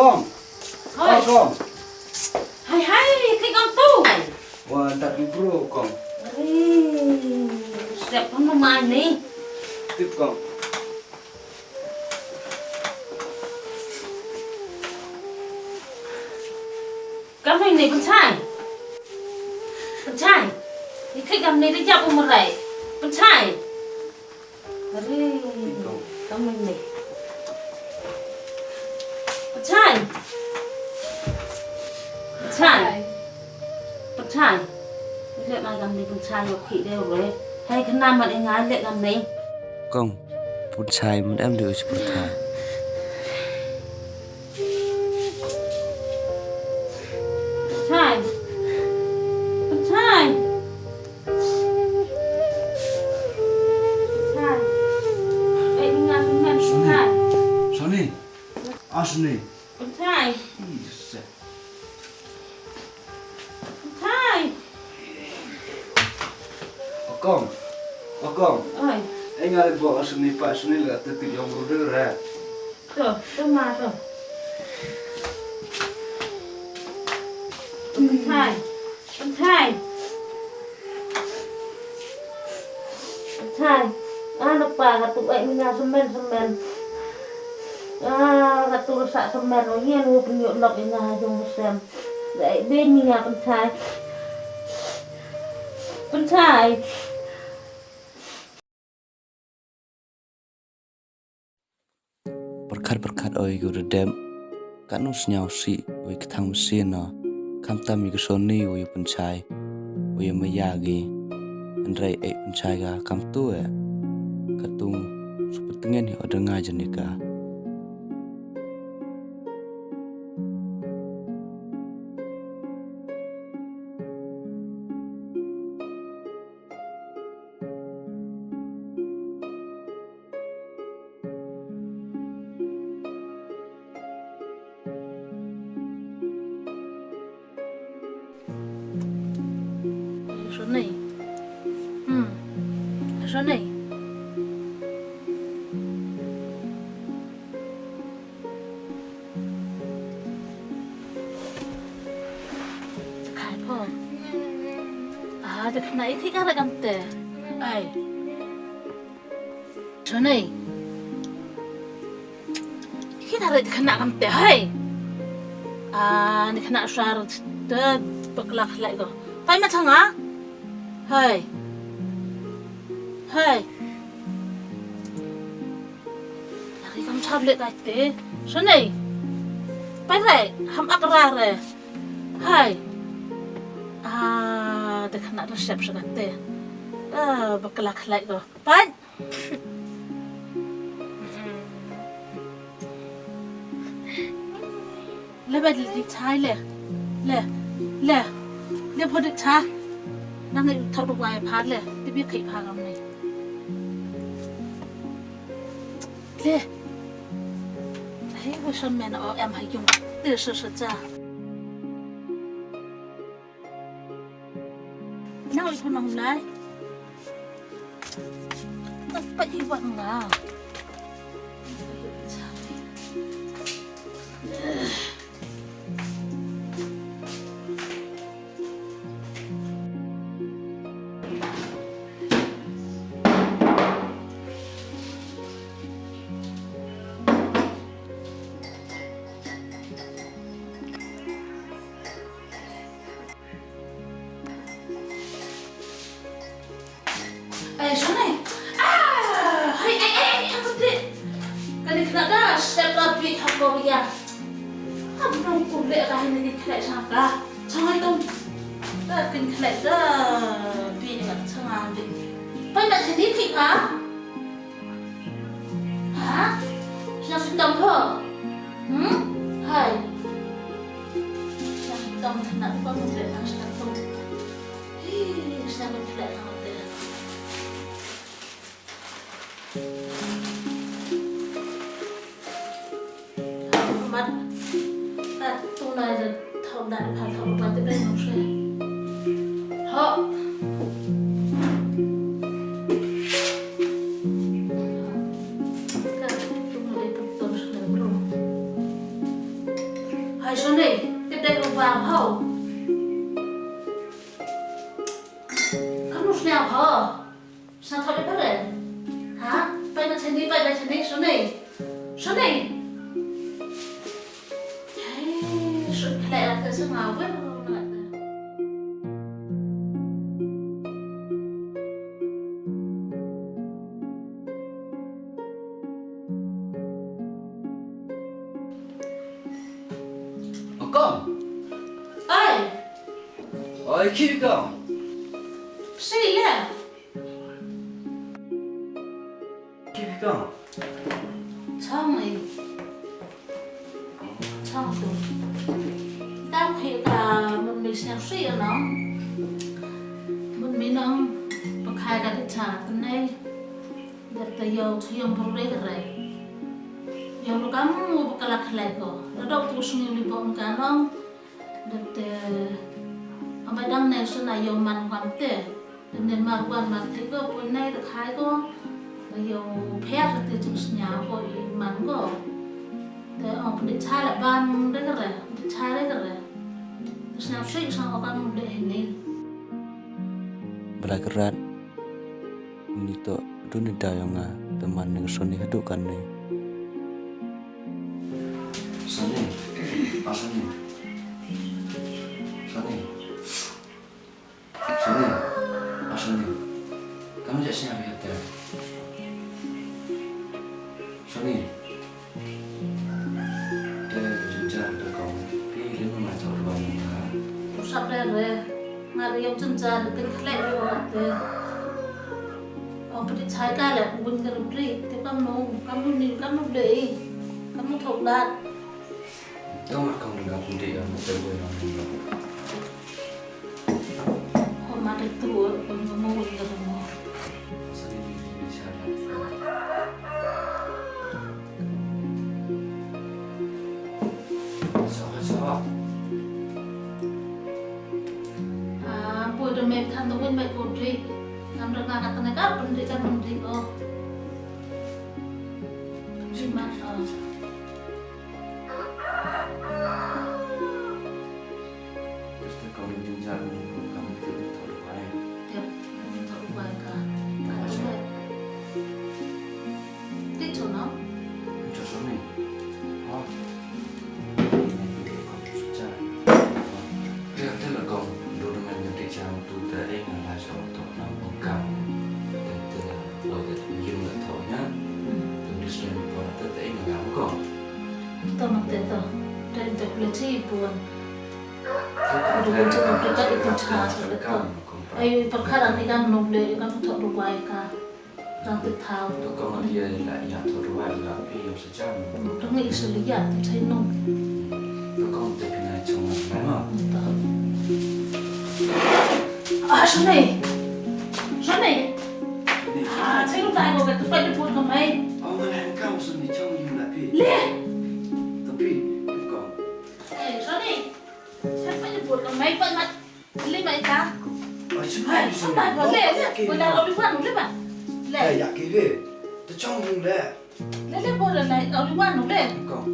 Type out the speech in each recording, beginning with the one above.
con con hai cái con tu wah tak bro con siap pun mai ni tiếp con cái này con trai thì khi cầm này đi chọc một rảy con trai cái này con trai lệ mà cầm này con trai nó khỉ đều rồi hay cái nam mà anh gái lệ cầm này conผู้ชายมันem đượcผู้ชาย Asni. Con trai. Con. Ơi. Anh ấy bảo Asni pa Asni là tự tìm ông rồi ra. Rồi, tôi mà rồi. Con trai. Anak pa katu ay minga semen. Katu sa semen o yen wo penyo lok ina jong sem. Dai ben minga con trai. Berkat oi guru dem kanu senyau si oi ketang mesin no kam tami ke soni oi pencai oi mayagi andrai pencai ga kam tu katung supetengen hi odenga jenika Số này khai po được nãy thích ăn cầm tệ ai số này khi ta lại khana cầm tệ hay ni khana sar tớ bực lạc lại rồi phải mà thằng á hay Ari kamu tablet aja, sini, pergi, ham akrar re, hai, dah kena resep sekate, bekelak lagi tu, pergi, lebih di cai le pun di cai, nanti thau duk wai pad le, di biar kip pagam ni. Le, hei, macam mana em hay dùng từ sơ cha. Nào ikut nong lai, tak iwan lah. Số này hay anh có thể cái này là đã step up bị học rồi bây giờ học đồng cùng lệ cái này thì lại sao cả xong hay không cái kinh lại đó bị này xong ăn đi bây giờ thì đi thị hả sao sinh đồng thôi hay sao sinh đồng thì nó có một lệ thằng sinh đồng sao mình lại thằng mắt tu này là thầu đại phải thầu qua tới đây không sẽ họ cái tu này tu tu sẽ làm luôn Hai Sony, tiếp đây không vào hậu. Kamu sudah apa? Sao thôi đấy bác rể? Hả? Bay là chân đi, Sony. Sony. Sony lại là cái sức nào với nó lại. Con. Ơi, Ôi khi con. sao đi nè? Khi con. Xong rồi. Tao hiểu cả một mình xem suy ở nó. Một mình nó bậc hai đã được trả tên này. Để tới giờ thì ông bố rê cái giờ lúc kamu mau bekal lagi kok. Ada terus ngili bom kanong. Để ông ấy đang này xuân này dùng mặn quan tệ. Nên mà quan mà thấy có bữa nay được hai có. Giờ phép thì chúng nhà có mặn có. Để ông đi chai lại ban đấy cái này, đi chai đấy cái này. Terus nào suy sang ông kan để hình này. Belageran ini to dunia dayonga teman yang Sony hadukan ni. Sony, Sony, Sony, kamu jadi siapa ya teh? Sony, jujur tu kau pilih mana tahu luar mana. Sắp đây rồi, ngày yêu chân cha được cái lệ rồi thế. Ông phải trái ca là của mình cái lúc đi, thì cam nung nín, cam nung để, cam nung thầu đạn. Kau mak kau dengar pun dia nak terbuai orang ni. Hôm mà được tuổi, còn mau cái rồi. Sony ni siapa? Siapa? Buổi đầu mẹ thằng tôi quên mẹ cột đi, làm được ngàn cái này các vấn đề các vấn đề ô. Gì mà Terus kau menjunjang kamu tidak terbuai. Tiếp, mình thổi bài cả. Tích chỗ nó. Cho Sony. Oh. Thế là con đối với mình thì chào tu tới đây là cho tổ nó một cao từ rồi từ dương là thôi nhá từ đi xem còn tới đây là ngáo con Tao mặc tên tao, đây là tập luyện thi buồn. thế Udah baca mereka itu cara betul. Ayo perkara ni kan noble kan untuk rubai ka. Rantai tahu. Tụi con dia lại nhà thổ rồi là cái yêu sẽ chăm Untuk ni iseliat saya nung. tụi con từ cái này trong này mà Sony. Saya lupa aku kata pada pun kemai. ông ơi anh cao Sony trong nhiều lại bị Le. tapi con Sony. Saya pada pun kemai pada le mai ka. ở chỗ Hai, này không phải có le. Boleh kau lihat dulu ba? Le. dạ cái gì tôi trong nhiều lẽ Le boleh le kau lihat dulu le. con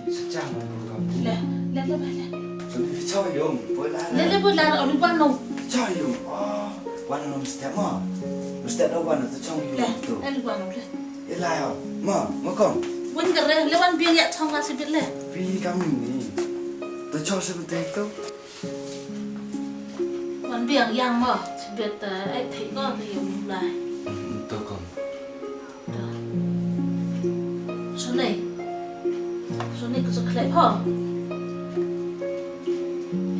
đi sẽ chăm mà con Le. Le. Sony phải cho dùng với lại Le boleh kau lihat dulu. cho dùng quan nó step mà step đâu quan nó trong nhiều Le. tu Le lihat dulu. cái lại à mà con Wan kere lewan biar ya chong kasih bit le. vì kami ni tôi cho seperti itu Wan biar yang mo sebet ai thấy có thì dùng lại. tôi còn Số này có số khởi phò.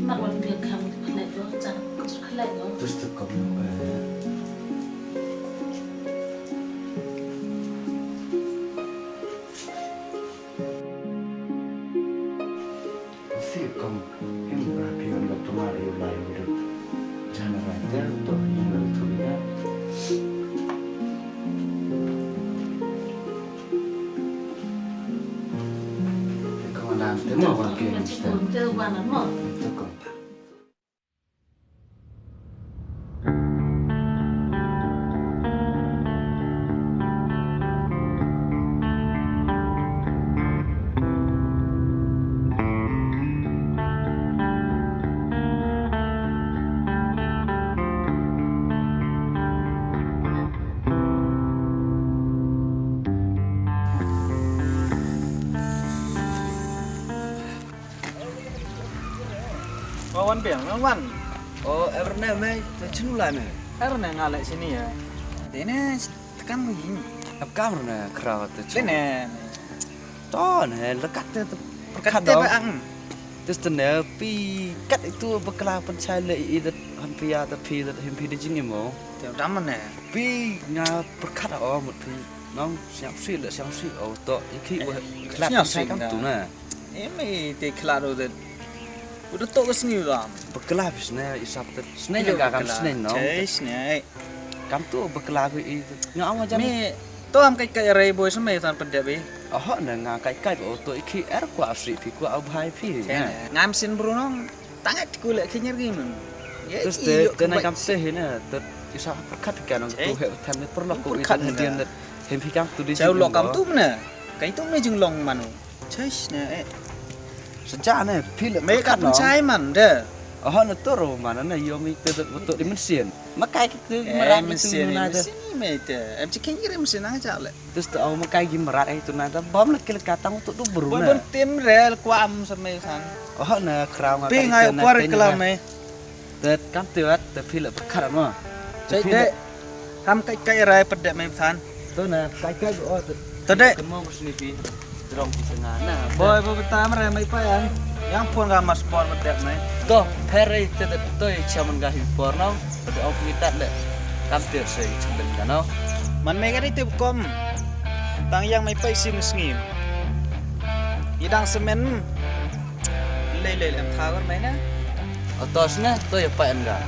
Mặt wan biar kham khởi phò chẳng có số khởi phò. terus tu kami si kami yang perhatian waktu mari ulai hidup jangan raja untuk yang bertulisnya kau làm thế mà còn kia Chỉ buồn tiêu wan lắm mo. tôi còn Wawan biang wan. Oh, ever mai cinu lah mai. Karena ngalek sini ya. Ini tekan begini. Ab kamera crowd tu. Ini. Ton, lekat tu perkat Kata dong. bang. Terus tenang pi kat itu bekala pencai le itu hampir ada pi ada hampir di sini mau. Tiap daman ya. Pi ngah perkat oh một pi. Nong siap sih le siap sih oh to iki kelak pencai kam tu na. Ini te kelaro tu. Udah tu ke sini dah. Bekala bisnya isap tu. Senai jaga kam senai no. Senai. Kam tu bekala ku itu. Ngah macam Mi tu am kai rai boy semai tan pendek be. oh na ngah kai oh to iki er ku asri pi ku au bhai pi. Ngam sin Bruno tangat ku lek kinyer gimun. Terus te na kam se hina te isap perkat kan tu he tham ni perlu ku itu hadian hampir kam tu di Jauh lo kam tu mana? Kai tu me jeng long manu. Chais ne. Sejak ni pi le Me kat pencai man dah. oh na toro mana na yo mi te betul di mesin. Makai kita merat mesin na tu. Sini me te. Em cikin kirim mesin aja lek. Terus tu au makai gi merat itu na tu bom lek katang untuk tu beru Bon na. tim rel kuam sampai san. Oh na kraw ngakai. Pi ngai kuar kelam me. Te kam tu te pi le perkat no. Cai dek. Ham kai rai pedek me san. Tu na kai oh tu. Tu dek. Kemo sini pi. Drong di tengah na. Boy pertama rai me pa yang. Yang pun gak mas sport pedek me. To pere te to chaman ga hi por no. Te au kita le. Kam tu sei chben kan no. Man me kan itu kom. Tang yang me pa sim ngim. Idang semen. Lei em tha kan me na. Atas na to ya pa enggak.